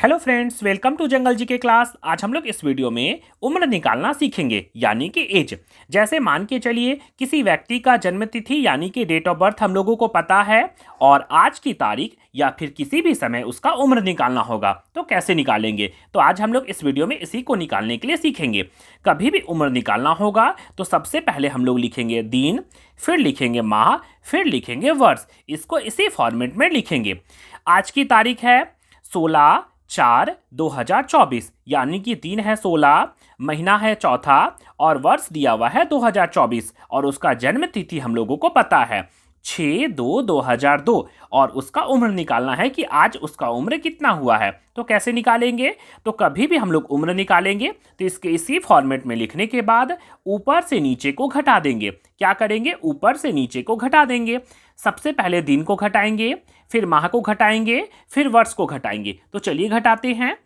Hello friends, welcome to जंगल जी के class. आज हम लोग इस वीडियो में उम्र निकालना सीखेंगे, यानी कि एज। जैसे मान के चलिए किसी व्यक्ति का जन्म तिथि यानी कि डेट ऑफ बर्थ हम लोगों को पता है और आज की तारीख या फिर किसी भी समय उसका उम्र निकालना होगा, तो कैसे निकालेंगे। तो आज हम लोग इस वीडियो में इसी को निकालने के लिए सीखेंगे। कभी भी उम्र निकालना होगा तो सबसे पहले हम लोग लिखेंगे दिन, फिर लिखेंगे माह, फिर लिखेंगे वर्ष। इसको इसी फॉर्मेट में लिखेंगे। आज की तारीख है 16/4/2024, यानी कि दिन है 16, महीना है चौथा और वर्ष दिया हुआ है 2024 और उसका जन्म तिथि हम लोगों को पता है 6/2/2002 और उसका उम्र निकालना है कि आज उसका उम्र कितना हुआ है। तो कैसे निकालेंगे, तो कभी भी हम लोग उम्र निकालेंगे तो इसके इसी फॉर्मेट में लिखने के बाद ऊपर से नीचे को घटा देंगे। क्या करेंगे, ऊपर से नीचे को घटा देंगे। सबसे पहले दिन को घटाएंगे, फिर माह को घटाएंगे, फिर वर्ष को घटाएंगे। तो चलिए घटाते हैं।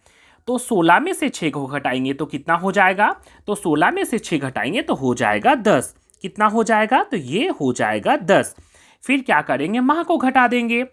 तो 16 में से 6 को घटाएंगे तो कितना हो जाएगा, तो 16 में से 6 घटाएंगे तो हो जाएगा 10। कितना हो जाएगा, तो ये हो जाएगा 10। फिर क्या करेंगे, माह को घटा देंगे।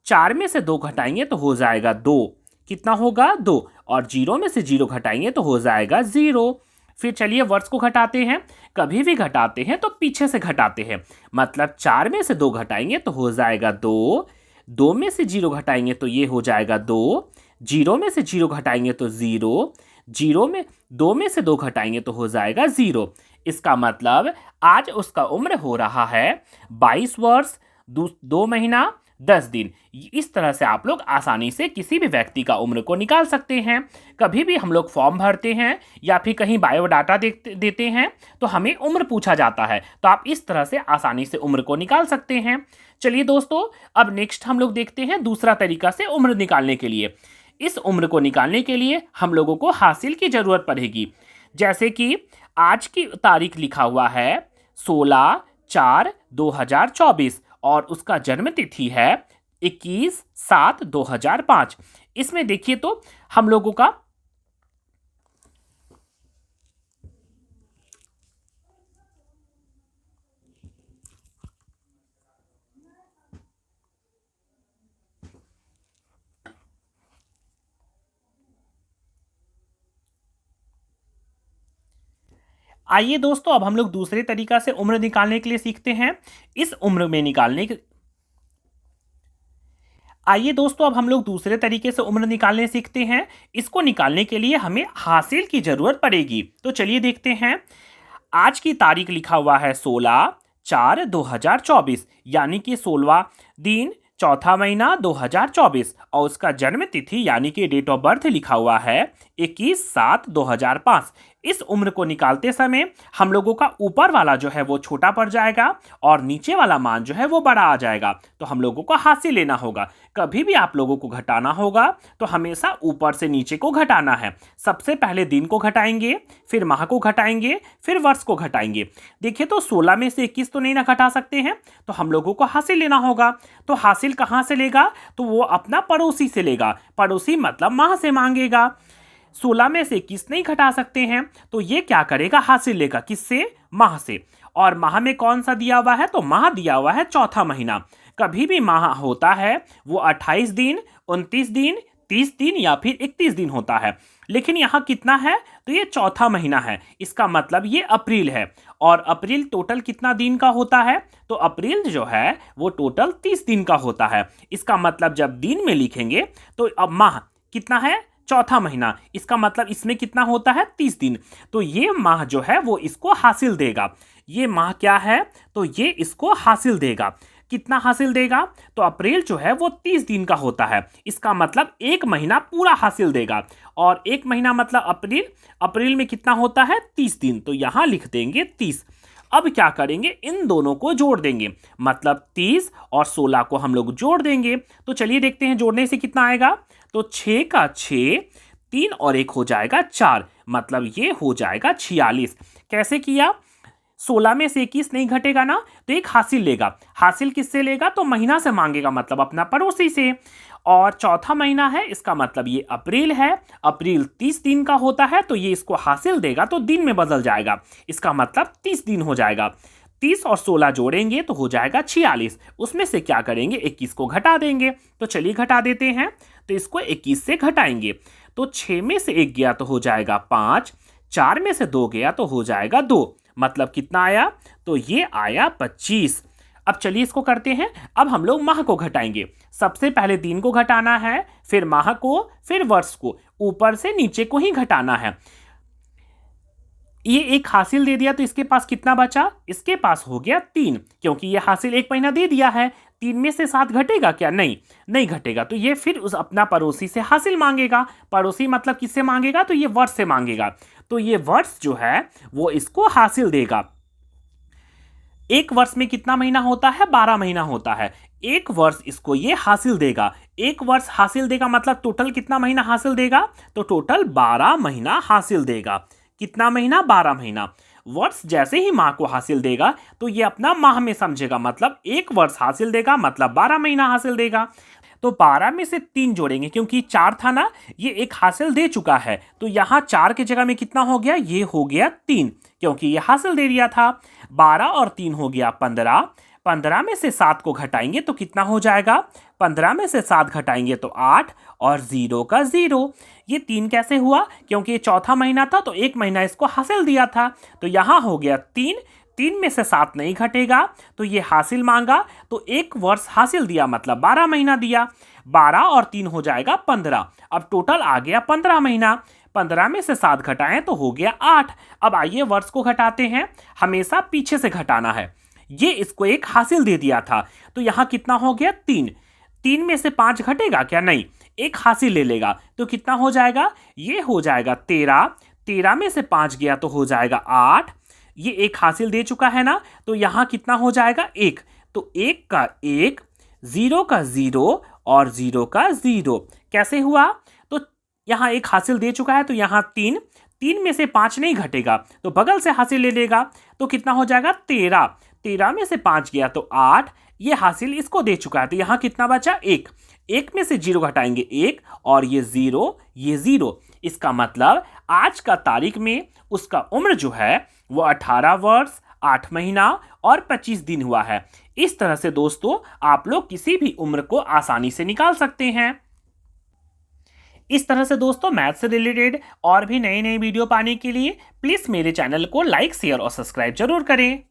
4 में से 2 घटाएंगे तो हो जाएगा 2। कितना होगा, 2। और 0 में से 0 घटाएंगे तो हो जाएगा 0। फिर चलिए वर्ष को घटाते हैं। कभी भी घटाते हैं तो पीछे से घटाते हैं, मतलब 4 में से 2 घटाएंगे तो हो जाएगा 2। 2 में से 0 घटाएंगे तो ये हो जाएगा 2। 0 में से 0 घटाएंगे तो 0। 2 में से 2 घटाएंगे तो हो जाएगा 0। इसका मतलब आज उसका उम्र हो रहा है 22 वर्ष 2 महीना 10 दिन। इस तरह से आप लोग आसानी से किसी भी व्यक्ति का उम्र को निकाल सकते हैं। कभी भी हम लोग फॉर्म भरते हैं या फिर कहीं बायोडाटा देते हैं तो हमें उम्र पूछा जाता है, तो आप इस तरह से आसानी से उम्र को निकाल सकते हैं। चलिए दोस्तों, अब नेक्स्ट हम लोग देखते हैं दूसरा तरीका से उम्र निकालने के लिए। इस उम्र को निकालने के लिए हम लोगों को हासिल की जरूरत पड़ेगी। जैसे कि आज की तारीख लिखा हुआ है 16/4/2024 और उसका जन्म तिथि है 21/7/2005। इसमें देखिए तो हम लोगों का आइए दोस्तों, अब हम लोग दूसरे तरीका से उम्र निकालने के लिए सीखते हैं। इस उम्र में निकालने के आइए दोस्तों, अब हम लोग दूसरे तरीके से उम्र निकालने सीखते हैं। इसको निकालने के लिए हमें हासिल की जरूरत पड़ेगी। तो चलिए देखते हैं। आज की तारीख लिखा हुआ है 16/4/2024, यानी कि 16वां दिन चौथा महीना 2024 और उसका जन्म तिथि यानी कि डेट ऑफ बर्थ लिखा हुआ है 21/7/2005। इस उम्र को निकालते समय हम लोगों का ऊपर वाला जो है वो छोटा पड़ जाएगा और नीचे वाला मान जो है वो बड़ा आ जाएगा। तो हम लोगों को हासिल लेना होगा। कभी भी आप लोगों को घटाना होगा तो हमेशा ऊपर से नीचे को घटाना है। सबसे पहले दिन को घटाएंगे, फिर माह को घटाएंगे, फिर वर्ष को घटाएंगे। देखिए तो 16 में से 21 तो नहीं ना घटा सकते हैं, तो हम लोगों को हासिल लेना होगा। तो हासिल कहाँ से लेगा, तो वो अपना पड़ोसी से लेगा। पड़ोसी मतलब माह से मांगेगा। 16 में से 21 नहीं घटा सकते हैं, तो ये क्या करेगा, हासिल लेगा। किससे, माह से। और माह में कौन सा दिया हुआ है, तो माह दिया हुआ है चौथा महीना। कभी भी माह होता है वो 28 दिन, 29 दिन, 30 दिन या फिर 31 दिन होता है। लेकिन यहाँ कितना है, तो ये चौथा महीना है। इसका मतलब ये अप्रैल है और अप्रैल टोटल कितना दिन का होता है, तो अप्रैल जो है वो टोटल 30 दिन का होता है। इसका मतलब जब दिन में लिखेंगे तो अब माह कितना है, चौथा महीना। इसका मतलब इसमें कितना होता है, 30 दिन। तो ये माह जो है वो इसको हासिल देगा। ये माह क्या है, तो ये इसको हासिल देगा। कितना हासिल देगा, तो अप्रैल जो है वो 30 दिन का होता है। इसका मतलब एक महीना पूरा हासिल देगा। और एक महीना मतलब अप्रैल, अप्रैल में कितना होता है, 30 दिन। तो यहां लिख देंगे 30। अब क्या करेंगे, इन दोनों को जोड़ देंगे, मतलब 30 और 16 को हम लोग जोड़ देंगे। तो चलिए देखते हैं जोड़ने से कितना आएगा। तो 6 का 6, 3 और 1 हो जाएगा 4, मतलब ये हो जाएगा 46। कैसे किया, 16 में से 21 नहीं घटेगा ना, तो एक हासिल लेगा। हासिल किससे लेगा, तो महीना से मांगेगा, मतलब अपना पड़ोसी से। और चौथा महीना है, इसका मतलब ये अप्रैल है। अप्रैल 30 दिन का होता है, तो ये इसको हासिल देगा तो दिन में बदल जाएगा। इसका मतलब 30 दिन हो जाएगा। 30 और 16 जोड़ेंगे तो हो जाएगा 46। उसमें से क्या करेंगे, 21 को घटा देंगे। तो चलिए घटा देते हैं। तो इसको 21 से घटाएंगे। तो 6 में से 1 गया तो हो जाएगा 5, 4 में से 2 गया तो हो जाएगा 2, मतलब कितना आया? तो ये आया 25। अब चलिए इसको करते हैं। अब हम लोग माह को घटाएंगे। सबसे पहले दिन को घटाना है, फिर माह को, फिर वर्ष को, ऊपर से नीचे को ही घटाना है। ये एक हासिल दे दिया तो इसके पास कितना बचा? इसके पास हो गया 3, क्योंकि ये हासिल 1 महीना दे दिया है। 3 में से 7 घटेगा क्या? नहीं घटेगा। तो ये फिर उस अपना पड़ोसी से हासिल मांगेगा। पड़ोसी मतलब किससे मांगेगा? तो ये वर्ष से मांगेगा। तो ये वर्ष जो है वो इसको हासिल देगा। एक वर्ष में कितना महीना होता है? 12 महीना होता है। एक वर्ष इसको ये हासिल देगा। एक वर्ष हासिल देगा मतलब टोटल कितना महीना हासिल देगा? तो टोटल 12 महीना हासिल देगा। कितना महीना? 12 महीना। वर्ष जैसे ही माह को हासिल देगा तो ये अपना माह में समझेगा, मतलब एक वर्ष हासिल देगा मतलब 12 महीना हासिल देगा। तो 12 में से 3 जोड़ेंगे, क्योंकि 4 था ना, ये एक हासिल दे चुका है। तो यहाँ 4 की जगह में कितना हो गया? ये हो गया 3, क्योंकि ये हासिल दे दिया था। 12 और 3 हो गया 15। 15 में से 7 को घटाएंगे तो कितना हो जाएगा? 15 में से 7 घटाएंगे तो 8, और 0 का 0। ये 3 कैसे हुआ? क्योंकि ये चौथा महीना था तो 1 महीना इसको हासिल दिया था। तो यहाँ हो गया 3। 3 में से 7 नहीं घटेगा तो ये हासिल मांगा, तो एक वर्ष हासिल दिया मतलब 12 महीना दिया। 12 और 3 हो जाएगा 15। अब टोटल आ गया 15 महीना। 15 में से 7 घटाएं तो हो गया 8। अब आइए वर्ष को घटाते हैं। हमेशा पीछे से घटाना है। ये इसको एक हासिल दे दिया था तो यहाँ कितना हो गया? 3। 3 में से 5 घटेगा क्या? नहीं, एक हासिल ले लेगा तो कितना हो जाएगा? ये हो जाएगा 13। 13 में से 5 गया तो हो जाएगा 8। ये एक हासिल दे चुका है ना, तो यहाँ कितना हो जाएगा? 1। तो 1 का 1, 0 का 0 और 0 का 0। कैसे हुआ? तो यहाँ एक हासिल दे चुका है तो यहाँ 3। 3 में से 5 नहीं घटेगा तो बगल से हासिल ले लेगा तो कितना हो जाएगा? 13। 13 में से 5 गया तो 8। ये हासिल इसको दे चुका है तो यहाँ कितना बचा? 1। 1 में से 0 घटाएंगे 1, और ये 0, ये 0। इसका मतलब आज का तारीख में उसका उम्र जो है वो 18 वर्ष 8 महीना और 25 दिन हुआ है। इस तरह से दोस्तों आप लोग किसी भी उम्र को आसानी से निकाल सकते हैं। इस तरह से दोस्तों मैथ से रिलेटेड और भी नई नई वीडियो पाने के लिए प्लीज़ मेरे चैनल को लाइक, शेयर और सब्सक्राइब जरूर करें।